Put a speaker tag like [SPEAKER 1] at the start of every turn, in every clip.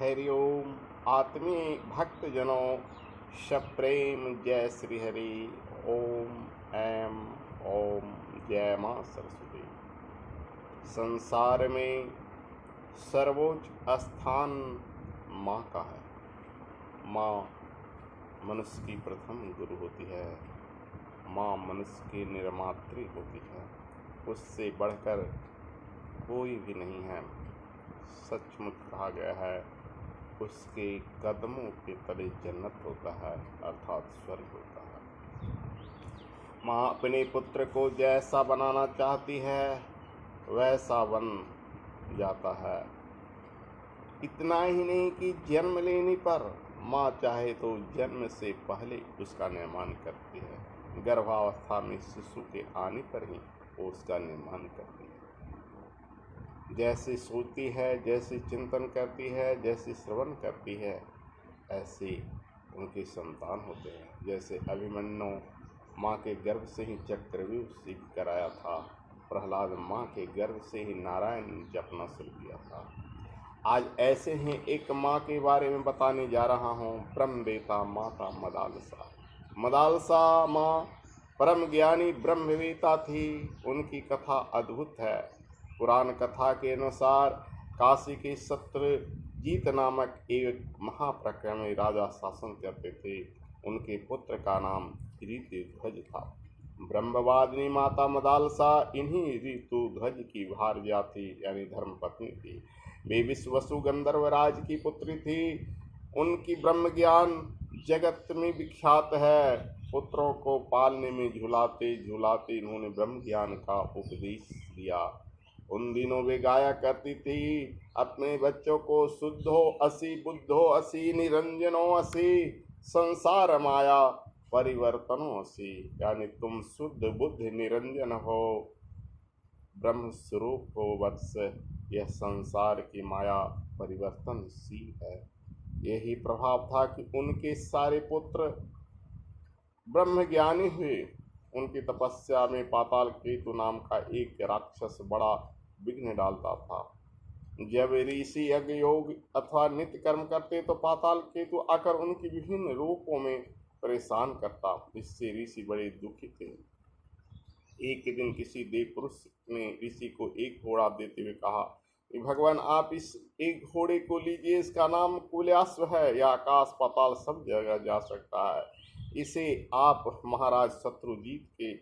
[SPEAKER 1] हरि ओम आत्मीय भक्तजनों सप्रेम जय श्री हरि। ओम ऐम ओम जय माँ सरस्वती। संसार में सर्वोच्च स्थान माँ का है। माँ मनुष्य की प्रथम गुरु होती है। माँ मनुष्य की निर्मात्री होती है। उससे बढ़कर कोई भी नहीं है। सचमुच कहा गया है, उसके कदमों के तले जन्नत होता है, अर्थात स्वर्ग होता है। माँ अपने पुत्र को जैसा बनाना चाहती है वैसा बन जाता है। इतना ही नहीं कि जन्म लेने पर माँ चाहे तो जन्म से पहले उसका निर्माण करती है। गर्भावस्था में शिशु के आने पर ही वो उसका निर्माण करती है। जैसे सोती है, जैसे चिंतन करती है, जैसे श्रवण करती है, ऐसे उनके संतान होते हैं। जैसे अभिमन्यु माँ के गर्भ से ही चक्रव्यूह सीख कर आया था, प्रहलाद माँ के गर्भ से ही नारायण जपना शुरू किया था। आज ऐसे ही एक माँ के बारे में बताने जा रहा हूँ। ब्रह्मवेता माता मदालसा। मदालसा माँ परम ज्ञानी ब्रह्मवेता थी। उनकी कथा अद्भुत है। पुराण कथा के अनुसार काशी के सत्यजीत नामक एक महाप्रक्रमी राजा शासन करते थे। उनके पुत्र का नाम ऋतुध्वज था। ब्रह्मवादिनी माता मदालसा इन्हीं ऋतुध्वज की भार्या थी, यानी धर्मपत्नी थी। वे विश्वसु गंधर्वराज की पुत्री थी। उनकी ब्रह्म ज्ञान जगत में विख्यात है। पुत्रों को पालने में झुलाते झुलाते इन्होंने ब्रह्म ज्ञान का उपदेश दिया। उन दिनों वे गाया करती थी अपने बच्चों को, शुद्धो असि बुद्धो असि निरंजनो असि संसार माया परिवर्तनो असि, यानी तुम शुद्ध बुद्ध निरंजन हो, ब्रह्म स्वरूप हो वत्स। यह संसार की माया परिवर्तनशील है। यही प्रभाव था कि उनके सारे पुत्र ब्रह्म ज्ञानी हुए। उनकी तपस्या में पाताल केतु नाम का एक राक्षस बड़ा विघ्न डालता था। जब ऋषि यज्ञ योग अथवा नित्य कर्म करते तो पाताल केतु आकर उनकी विभिन्न रूपों में परेशान करता। इससे ऋषि बड़े दुखी थे। एक दिन किसी देव पुरुष ने ऋषि को एक घोड़ा देते हुए कहा, भगवान आप इस एक घोड़े को लीजिए, इसका नाम कुल्याश्व है, यह आकाश पाताल सब जगह जा सकता है। इसे आप महाराज शत्रुजीत के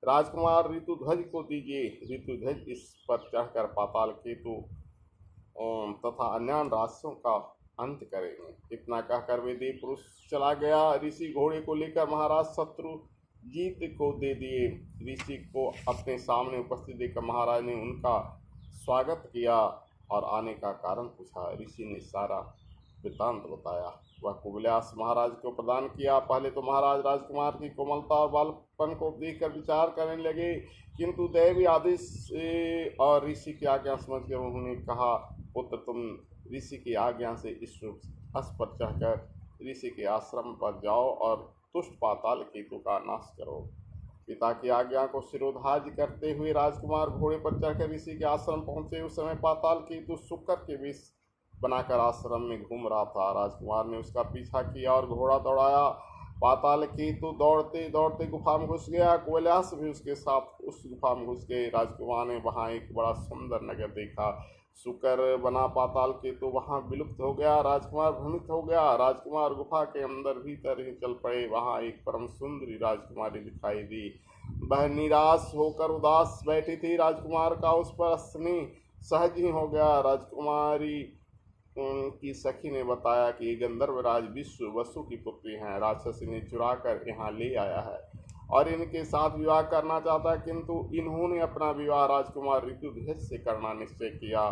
[SPEAKER 1] राजकुमार ऋतुध्वज को दीजिए। ऋतुध्वज इस पर चढ़कर पाताल केतु तथा अन्य राशियों का अंत करेंगे। इतना कहकर वे देव पुरुष चला गया। ऋषि घोड़े को लेकर महाराज शत्रुजीत को दे दिए। ऋषि को अपने सामने उपस्थित देखकर महाराज ने उनका स्वागत किया और आने का कारण पूछा। ऋषि ने सारा वृत्तांत बताया। वह कुबल्यास महाराज को प्रदान किया। पहले तो महाराज राजकुमार की कोमलता और बालपन को देखकर विचार करने लगे, किंतु दैवी आदेश और ऋषि की आज्ञा समझकर उन्होंने कहा, पुत्र तुम ऋषि की आज्ञा से इस हस पर चढ़कर ऋषि के आश्रम पर जाओ और तुष्ट पाताल केतु का नाश करो। पिता की आज्ञा को शिरोधार्य करते हुए राजकुमार घोड़े पर चढ़कर ऋषि के आश्रम पहुंचे। उस समय पाताल केतु शुक्र के विष बनाकर आश्रम में घूम रहा था। राजकुमार ने उसका पीछा किया और घोड़ा दौड़ाया। पाताल केतु दौड़ते दौड़ते गुफा में घुस गया। कुबल्यास भी उसके साथ उस गुफा में घुस गए। राजकुमार ने वहाँ एक बड़ा सुंदर नगर देखा। शुक्र बना पाताल केतु वहाँ विलुप्त हो गया। राजकुमार भ्रमित हो गया। राजकुमार गुफा के अंदर भीतर ही चल पड़े। वहाँ एक परम सुंदरी राजकुमारी दिखाई दी। वह निराश होकर उदास बैठी थी। राजकुमार का उस पर स्नेह सहज ही हो गया। राजकुमारी की सखी ने बताया कि गंधर्वराज विश्व वसु की पुत्री हैं। राक्षस इन्हें चुरा कर यहाँ ले आया है और इनके साथ विवाह करना चाहता है, किंतु इन्होंने अपना विवाह राजकुमार ऋतुध्वज से करना निश्चय किया।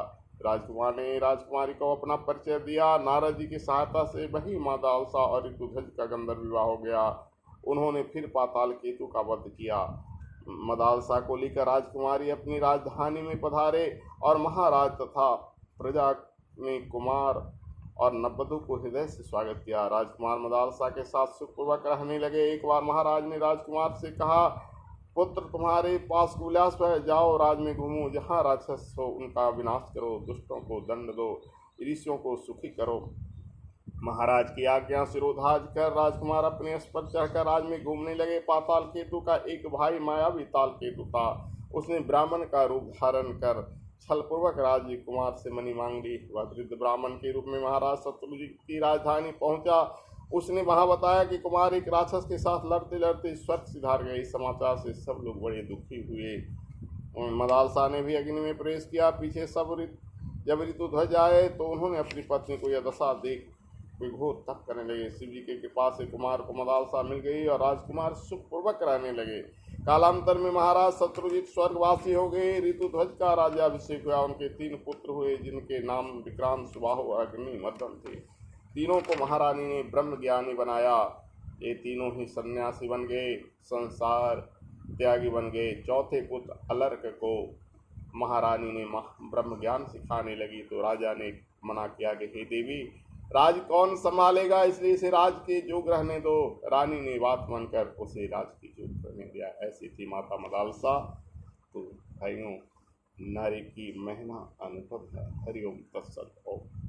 [SPEAKER 1] राजकुमार ने राजकुमारी को अपना परिचय दिया। नारद जी की सहायता से वही मदालसा और ऋतुध्वज का गंधर्व विवाह हो गया। उन्होंने फिर पाताल केतु का वध किया। मदालसा को लेकर राजकुमारी अपनी राजधानी में पधारे और महाराज तथा प्रजा ने कुमार और नववधु को हृदय से स्वागत किया। राजकुमार मदालसा के साथ सुखपूर्वक रहने लगे। एक बार महाराज ने राजकुमार से कहा, पुत्र तुम्हारे पास कुबल्यास है, जाओ राज में घूमो, जहाँ राक्षस हो उनका विनाश करो, दुष्टों को दंड दो। ऋषियों को सुखी करो। महाराज की आज्ञा सिरोधार्य कर राजकुमार अपने अश्व पर चढ़कर राज में घूमने लगे। पाताल केतु का एक भाई मायावी ताल केतु था। उसने ब्राह्मण का रूप धारण कर छलपूर्वक राजकुमार से मणि मांग ली। वह वृद्ध ब्राह्मण के रूप में महाराज शत्रुजीत की राजधानी पहुंचा। उसने वहां बताया कि कुमार एक राक्षस के साथ लड़ते लड़ते स्वर्ग सिधार गए। इस समाचार से सब लोग बड़े दुखी हुए। मदालसा ने भी अग्नि में प्रवेश किया। पीछे सब जब ऋतुध्वज आए तो उन्होंने अपनी पत्नी को यह दशा देख कोई घोर तप करने लगे। शिव जी के कृपा से कुमार को मदालसा मिल गई और राजकुमार सुखपूर्वक रहने लगे। कालांतर में महाराज शत्रुजीत स्वर्गवासी हो गए। ऋतुध्वज का राज्याभिषेक हुआ। उनके 3 पुत्र हुए जिनके नाम विक्रांत, सुबाहु और अग्नि मर्दन थे। तीनों को महारानी ने ब्रह्म ज्ञानी बनाया। ये तीनों ही सन्यासी बन गए, संसार त्यागी बन गए। चौथे पुत्र अलर्क को महारानी ने ब्रह्म ज्ञान सिखाने लगी तो राजा ने मना किया कि हे देवी, राज कौन संभालेगा, इसलिए इसे राज के जोग रहने दो। रानी ने बात मानकर उसे राज के जोग रहने दिया। ऐसी थी माता मदालसा। तो भाइयों, नारी की महिमा अनुभव है। हरिओम तत्सत। ओम।